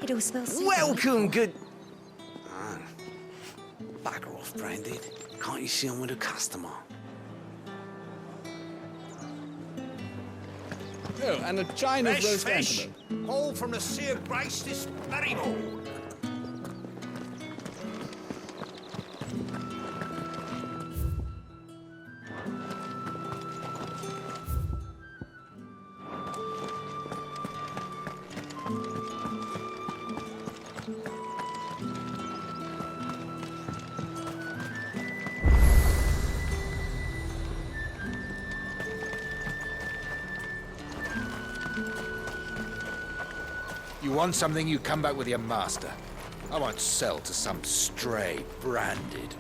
It all smells so Welcome, good... Bugger off, Branded. Can't you see I'm with a customer? Oh, and a chine of roast fish, antelope. all from the Sea of Grace this very morning. You want something, you come back with your master. I won't sell to some stray Branded.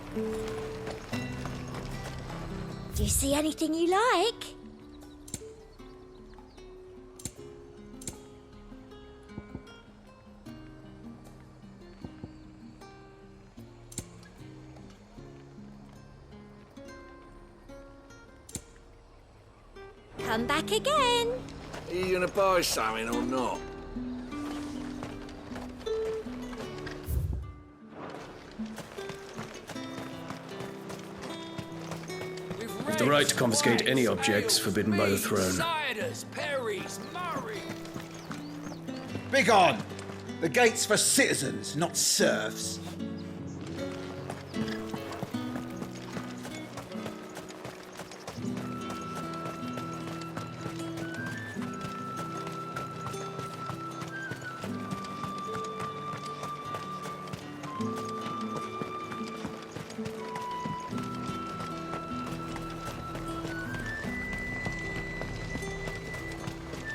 Do you see anything you like? Come back again. Are you gonna buy something or not? The right to confiscate any objects forbidden by the throne. Ciders, Perrys, Murray. Begone! The gate's for citizens, not serfs.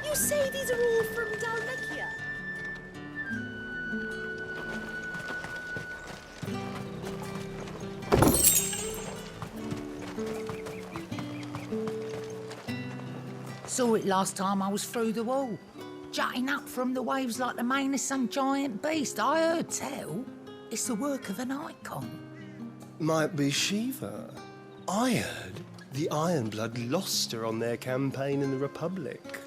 You say these are all from Dalmatia? Saw it last time I was through the wall. Jutting up from the waves like the mane of some giant beast. I heard tell. It's the work of an icon. Might be Shiva. I heard the Ironblood lost her on their campaign in the Republic.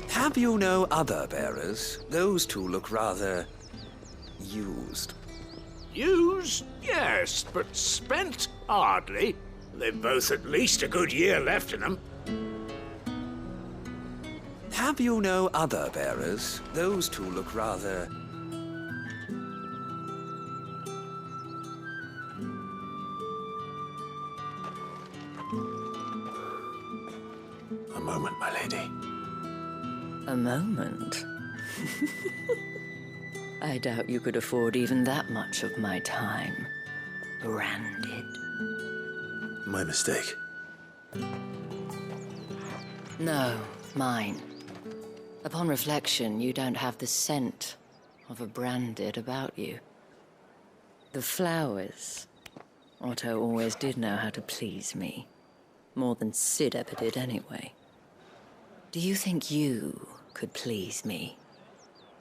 Have you no other bearers? Those two look rather... used. Used? Yes, but spent? Hardly. They've both at least a good year left in them. Have you no other bearers? Those two look rather... A moment, my lady. A moment? I doubt you could afford even that much of my time. Branded. My mistake. No, mine. Upon reflection, you don't have the scent of a Branded about you. The flowers. Otto always did know how to please me. More than Sid ever did anyway. Do you think you could please me,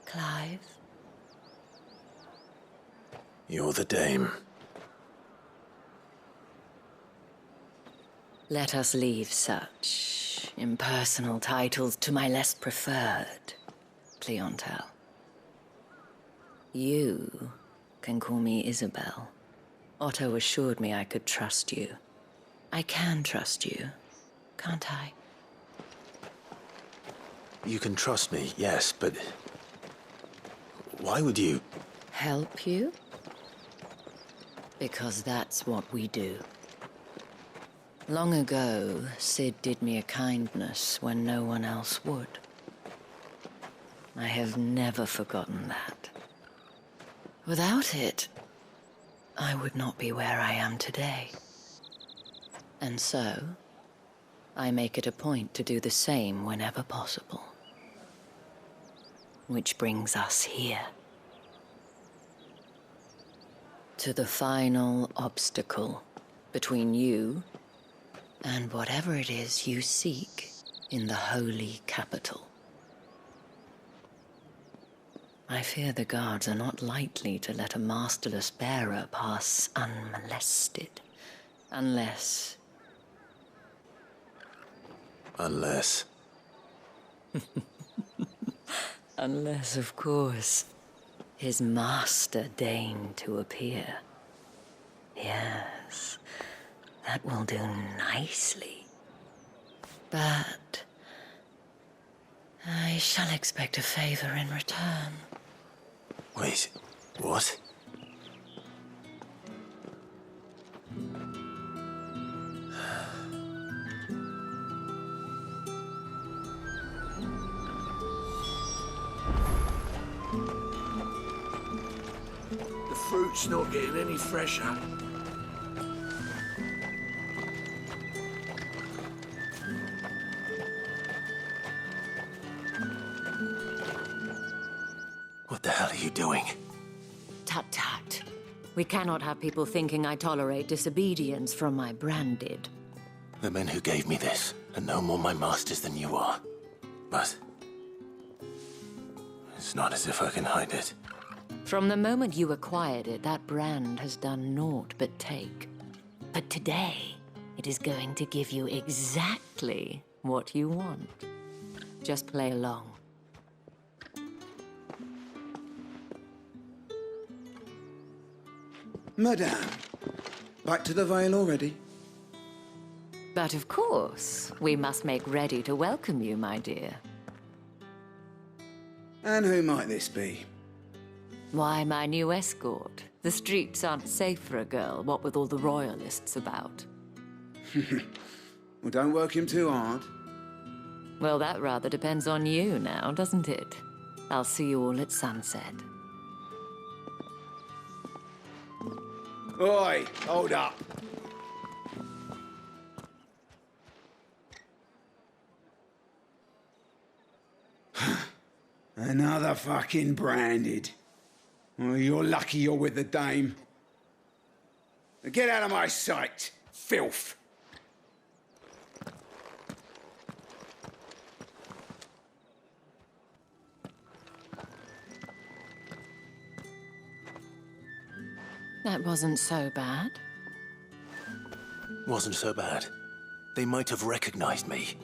Clive? You're the dame. Let us leave such impersonal titles to my less preferred clientele. You can call me Isabel. Otto assured me I could trust you. I can trust you, can't I? You can trust me, yes, but... why would you... Help you? Because that's what we do. Long ago, Sid did me a kindness when no one else would. I have never forgotten that. Without it, I would not be where I am today. And so, I make it a point to do the same whenever possible. Which brings us here. to the final obstacle between you and whatever it is you seek in the holy capital. I fear the guards are not likely to let a masterless bearer pass unmolested. Unless... Unless... Unless, of course, his master deigned to appear. Yes, that will do nicely. But... I shall expect a favor in return. Wait, what? The fruit's not getting any fresher. What the hell are you doing? Tut tut. We cannot have people thinking I tolerate disobedience from my branded. The men who gave me this are no more my masters than you are. But... it's not as if I can hide it. From the moment you acquired it, that brand has done naught but take. But today, it is going to give you exactly what you want. Just play along. Madame, back to the Vale already? But of course, we must make ready to welcome you, my dear. And who might this be? Why, my new escort. The streets aren't safe for a girl, what with all the royalists about. Well, don't work him too hard. Well, that rather depends on you now, doesn't it? I'll see you all at sunset. Oi, hold up. Another fucking branded. Well, you're lucky you're with the dame. Get out of my sight, filth. That wasn't so bad. Wasn't so bad. They might have recognized me.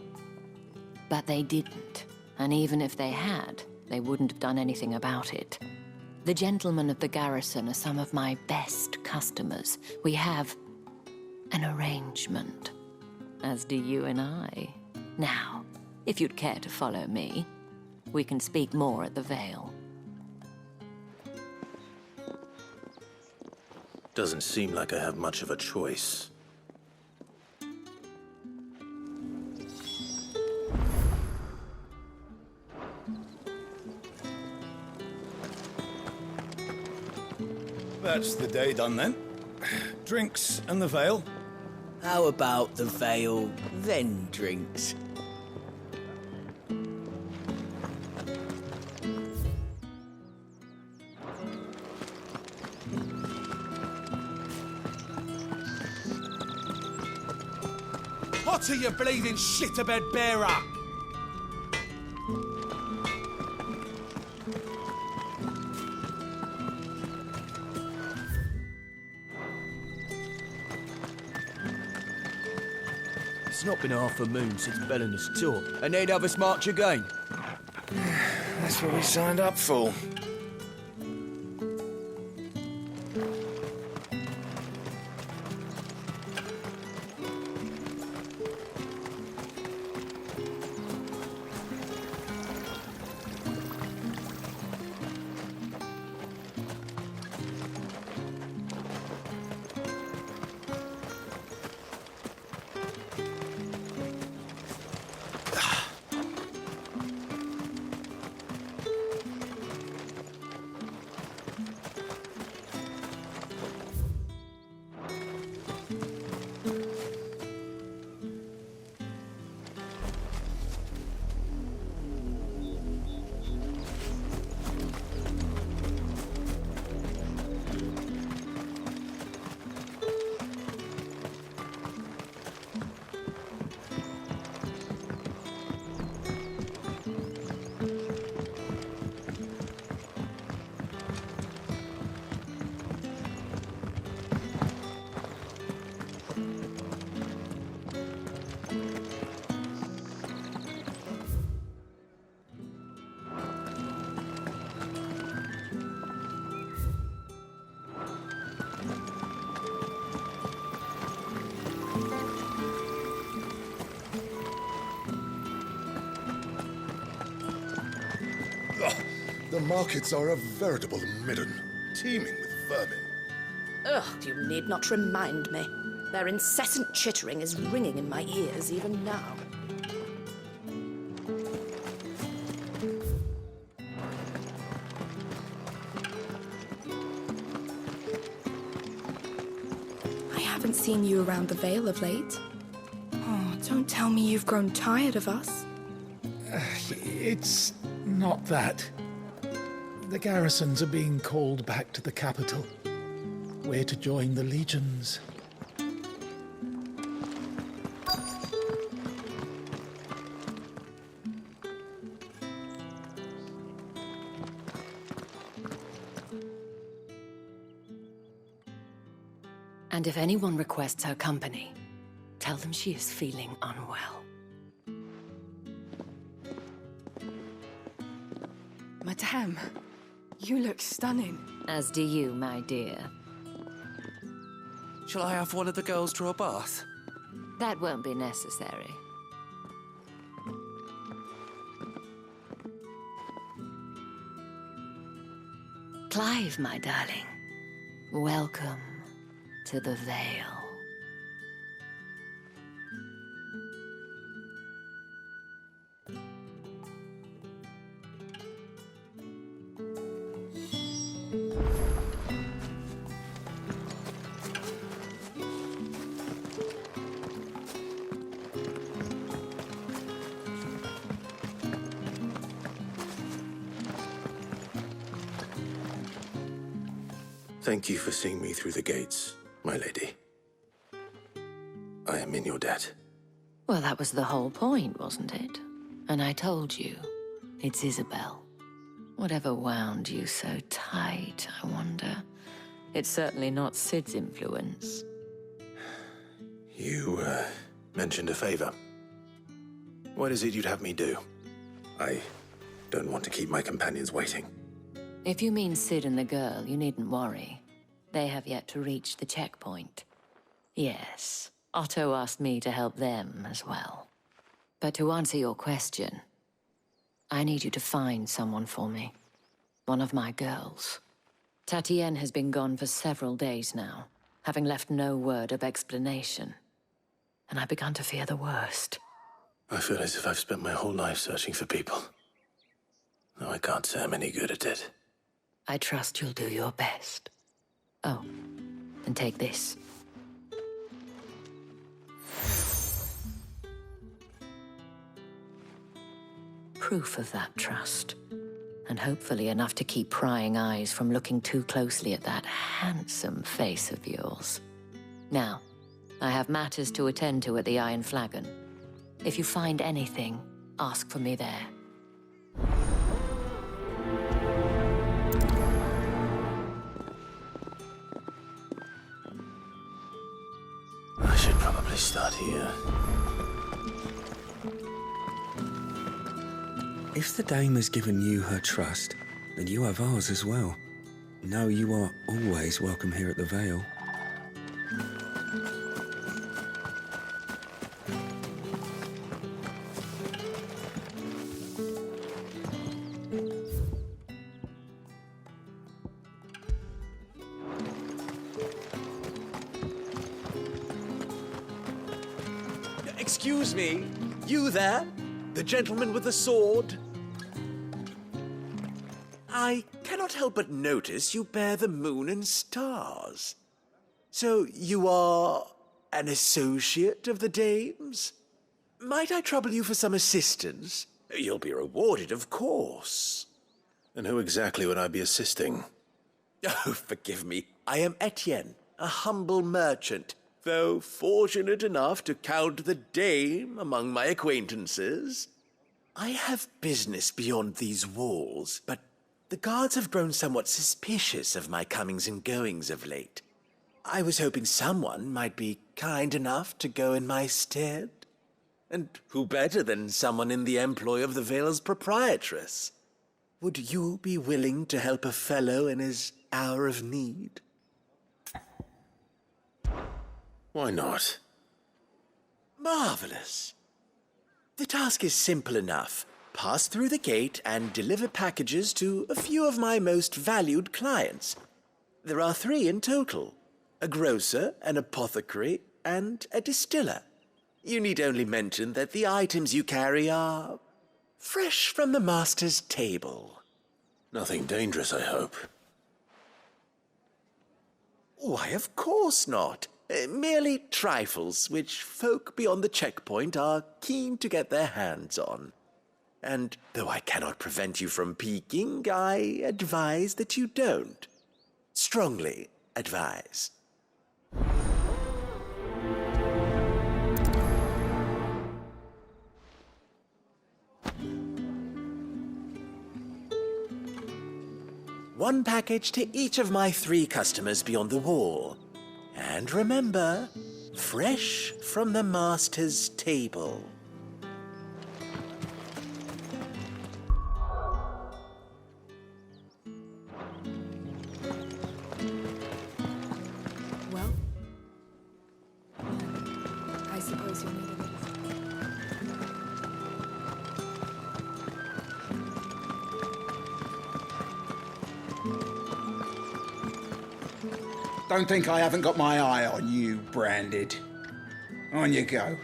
But they didn't. And even if they had, they wouldn't have done anything about it. The gentlemen of the garrison are some of my best customers. We have an arrangement, as do you and I. Now, if you'd care to follow me, we can speak more at the Vale. Doesn't seem like I have much of a choice. That's the day done then. Drinks and the Vale. How about the Vale, then drinks? What are you bleeding shitabed bearer? It's not been half a moon since Belenus tour, and they'd have us march again. That's what we signed up for. The markets are a veritable midden, teeming with vermin. Ugh, you need not remind me. Their incessant chittering is ringing in my ears even now. I haven't seen you around the Vale of late. Oh, don't tell me you've grown tired of us. It's not that. The garrisons are being called back to the capital. We're to join the legions. And if anyone requests her company, tell them she is feeling unwell. Madame, you look stunning. As do you, my dear. Shall I have one of the girls draw a bath? That won't be necessary. Clive, my darling. Welcome to the Vale. Thank you for seeing me through the gates, my lady. I am in your debt. Well, that was the whole point, wasn't it? And I told you, it's Isabel. Whatever wound you so tight, I wonder. It's certainly not Sid's influence. You, mentioned a favor. What is it you'd have me do? I don't want to keep my companions waiting. If you mean Sid and the girl, you needn't worry. They have yet to reach the checkpoint. Yes, Otto asked me to help them as well. But to answer your question, I need you to find someone for me. One of my girls. Tatienne has been gone for several days now, having left no word of explanation. And I've begun to fear the worst. I feel as if I've spent my whole life searching for people. Though I can't say I'm any good at it. I trust you'll do your best. Oh, and take this. Proof of that trust. And hopefully enough to keep prying eyes from looking too closely at that handsome face of yours. Now, I have matters to attend to at the Iron Flagon. If you find anything, ask for me there. I should probably start here. If the dame has given you her trust, then you have ours as well. Know you are always welcome here at the Vale. Excuse me, you there? The gentleman with the sword? I cannot help but notice you bear the moon and stars. So you are an associate of the dame's? Might I trouble you for some assistance? You'll be rewarded, of course. And who exactly would I be assisting? Oh, forgive me. I am Etienne, a humble merchant, though fortunate enough to count the dame among my acquaintances. I have business beyond these walls, but the guards have grown somewhat suspicious of my comings and goings of late. I was hoping someone might be kind enough to go in my stead. And who better than someone in the employ of the Vale's proprietress? Would you be willing to help a fellow in his hour of need? Why not? Marvelous. The task is simple enough, pass through the gate and deliver packages to a few of my most valued clients. There are 3 in total: a grocer, an apothecary, and a distiller. You need only mention that the items you carry are fresh from the master's table. Nothing dangerous, I hope. Why, of course not. Merely trifles which folk beyond the checkpoint are keen to get their hands on. And though I cannot prevent you from peeking, I advise that you don't. Strongly advise. One package to each of my 3 customers beyond the wall. And remember, fresh from the master's table. Well, I suppose you'll need it. Don't think I haven't got my eye on you, Branded. On you go.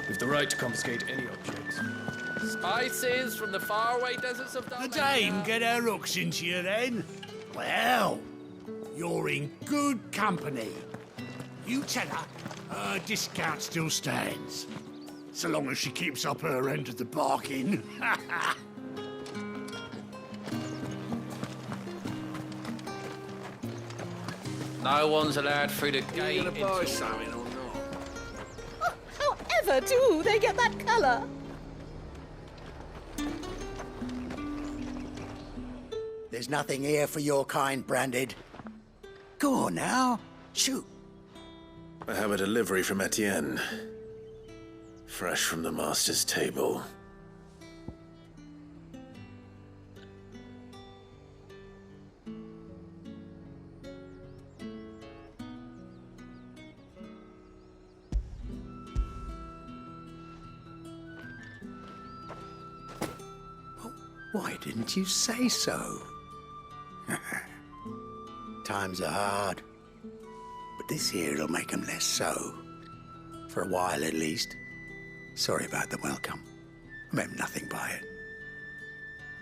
We've the right to confiscate any objects. Spices from the faraway deserts of Dalmatia. The dame get her hooks into you then? Well, you're in good company. You tell her her discount still stands. So long as she keeps up her end of the bargain. No one's allowed through the gate. You gonna buy something or not? However do they get that colour? There's nothing here for your kind, Branded. Go on now, shoot. I have a delivery from Etienne. Fresh from the master's table. Why didn't you say so? Times are hard. But this here'll make 'em less so. For a while, at least. Sorry about the welcome. I meant nothing by it.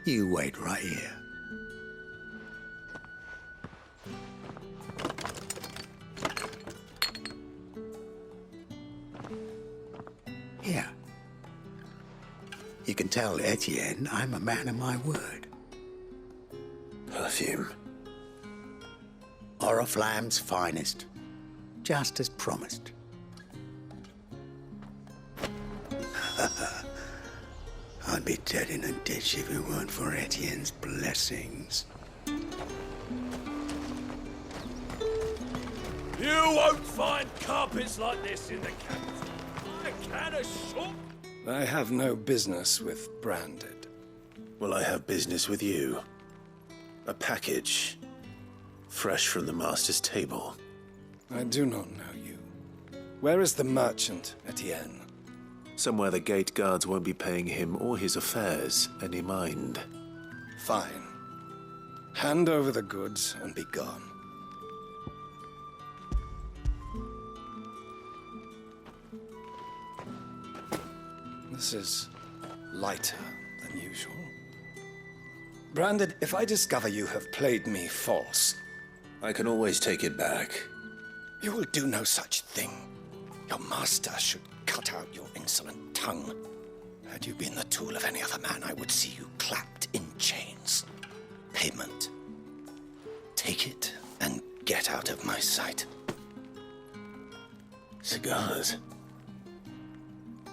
You wait right here. Here. You can tell Etienne I'm a man of my word. Perfume. Oriflamme's finest. Just as promised. I'd be dead in a ditch if it weren't for Etienne's blessings. You won't find carpets like this in the capital. I can assure. I have no business with Branded. Well, I have business with you. A package. Fresh from the master's table. I do not know you. Where is the merchant, Etienne? Somewhere the gate guards won't be paying him or his affairs any mind. Fine. Hand over the goods and be gone. This is lighter than usual. Branded, if I discover you have played me false... I can always take it back. You will do no such thing. Your master should cut out your insolent tongue. Had you been the tool of any other man, I would see you clapped in chains. Payment. Take it and get out of my sight. Cigars.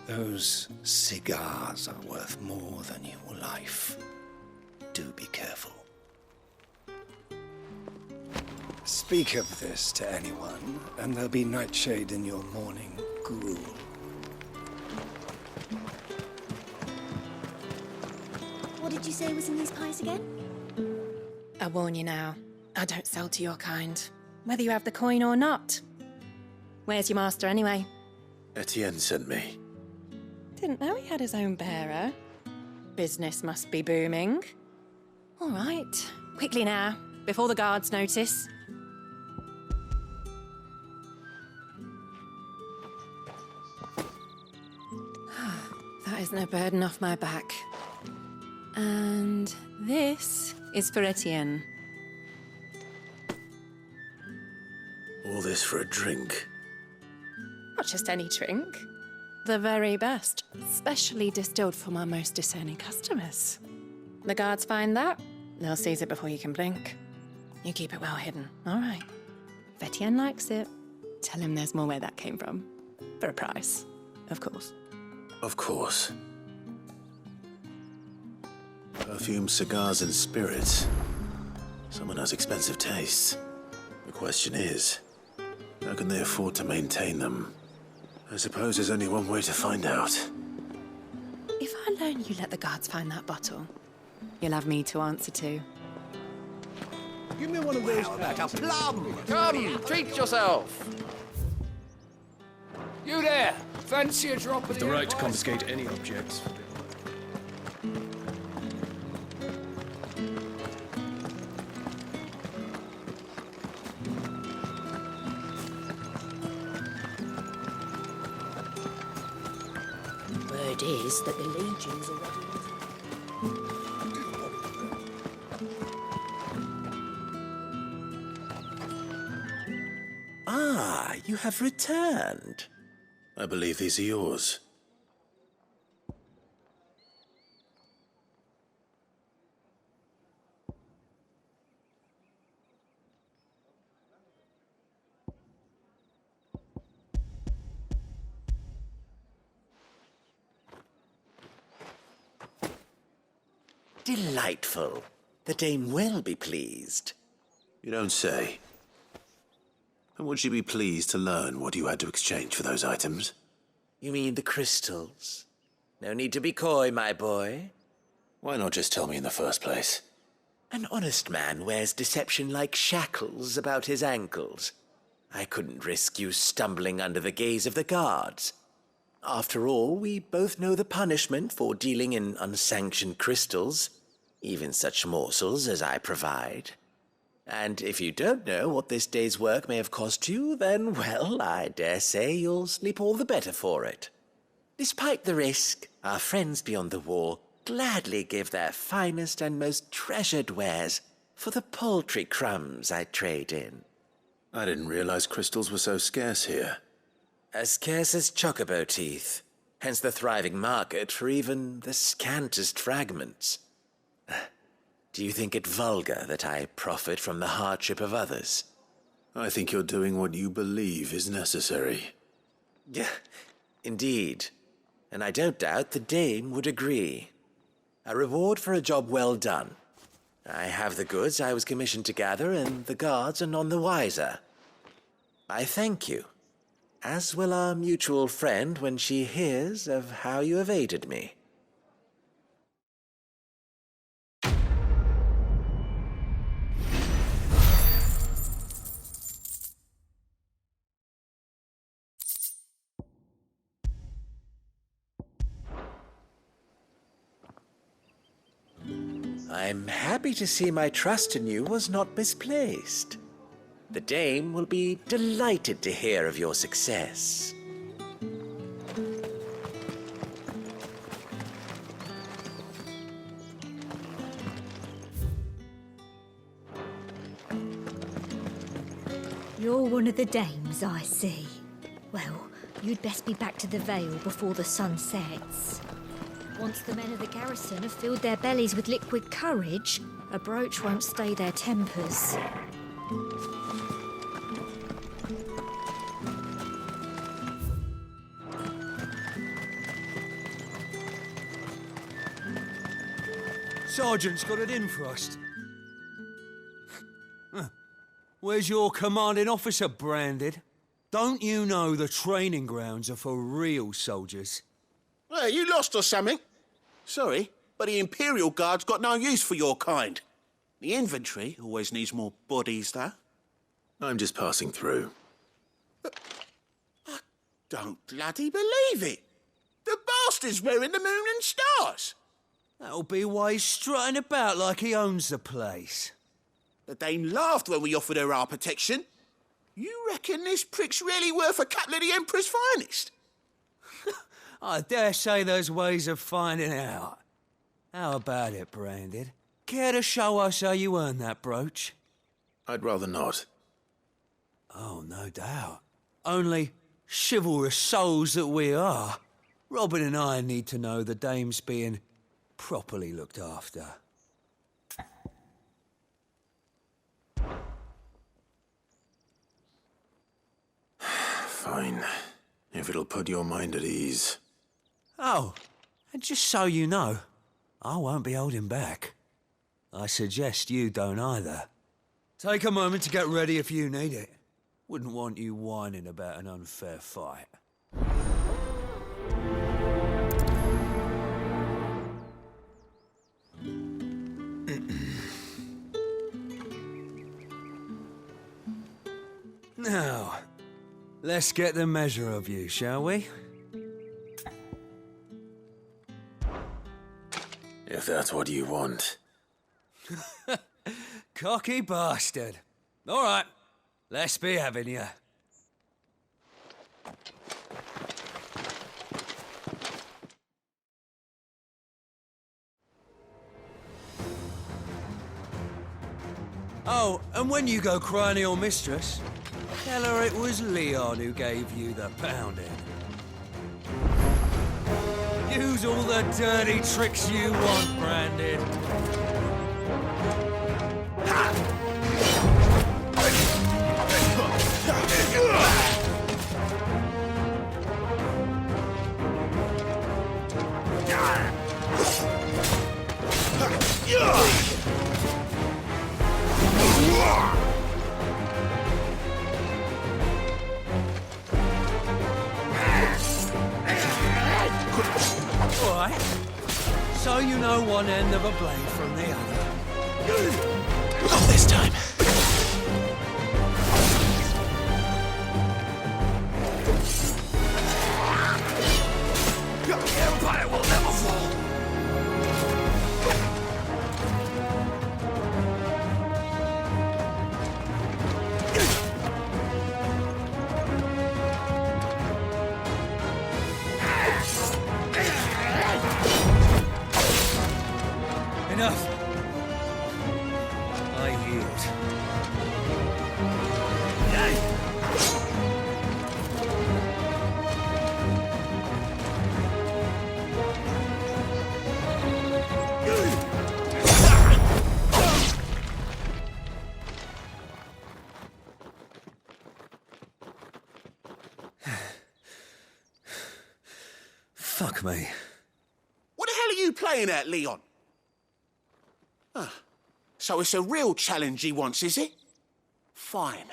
Those cigars are worth more than your life. Do be careful. Speak of this to anyone, and there'll be nightshade in your morning gruel. What did you say was in these pies again? I warn you now, I don't sell to your kind, whether you have the coin or not. Where's your master, anyway? Etienne sent me. Didn't know he had his own bearer. Business must be booming. All right, quickly now, before the guards notice. That is no burden off my back. And this is for Etienne. All this for a drink? Not just any drink. The very best, specially distilled for my most discerning customers. The guards find that, they'll seize it before you can blink. You keep it well hidden, all right? If Etienne likes it, tell him there's more where that came from. For a price, of course. Of course. Perfume, cigars, and spirits. Someone has expensive tastes. The question is, how can they afford to maintain them? I suppose there's only one way to find out. If I loan you let the guards find that bottle, you'll have me to answer to. Give me one of those. Like a plum! Come, treat yourself! You there! Fancy a drop of With the the right to advice? confiscate any objects. Word is that the legions are ready. Ah, you have returned. I believe these are yours. Delightful. The dame will be pleased. You don't say. And would she be pleased to learn what you had to exchange for those items? You mean the crystals? No need to be coy, my boy. Why not just tell me in the first place? An honest man wears deception like shackles about his ankles. I couldn't risk you stumbling under the gaze of the guards. After all, we both know the punishment for dealing in unsanctioned crystals, even such morsels as I provide. And if you don't know what this day's work may have cost you, then, well, I dare say you'll sleep all the better for it. Despite the risk, our friends beyond the wall gladly give their finest and most treasured wares for the paltry crumbs I trade in. I didn't realize crystals were so scarce here. As scarce as chocobo teeth, hence the thriving market for even the scantest fragments. Do you think it vulgar that I profit from the hardship of others? I think you're doing what you believe is necessary. Yeah, indeed. And I don't doubt the dame would agree. A reward for a job well done. I have the goods I was commissioned to gather, and the guards are none the wiser. I thank you, as will our mutual friend when she hears of how you have aided me. I'm happy to see my trust in you was not misplaced. The dame will be delighted to hear of your success. You're one of the dames, I see. Well, you'd best be back to the Vale before the sun sets. Once the men of the garrison have filled their bellies with liquid courage, a brooch won't stay their tempers. Sergeant's got it in for us. Where's your commanding officer branded? Don't you know the training grounds are for real soldiers? Well, you lost or something? Sorry, but the Imperial Guard's got no use for your kind. The infantry always needs more bodies, though. I'm just passing through. I don't bloody believe it. The master's wearing the moon and stars. That'll be why he's strutting about like he owns the place. The dame laughed when we offered her our protection. You reckon this prick's really worth a couple of the Emperor's finest? I dare say there's ways of finding out. How about it, Branded? Care to show us how you earned that brooch? I'd rather not. Oh, no doubt. Only chivalrous souls that we are, Robin and I need to know the dame's being properly looked after. Fine. If it'll put your mind at ease. Oh, and just so you know, I won't be holding back. I suggest you don't either. Take a moment to get ready if you need it. Wouldn't want you whining about an unfair fight. Now, let's get the measure of you, shall we? If that's what you want. Cocky bastard. All right, let's be having you. Oh, and when you go crying to your mistress, tell her it was Leon who gave you the pounding. Use all the dirty tricks you want, Branded. All right. So you know one end of a blade from the other. Not this time. The Empire will never fall. Enough. I yield. Fuck me. What the hell are you playing at, Leon? So it's a real challenge he wants, is it? Fine.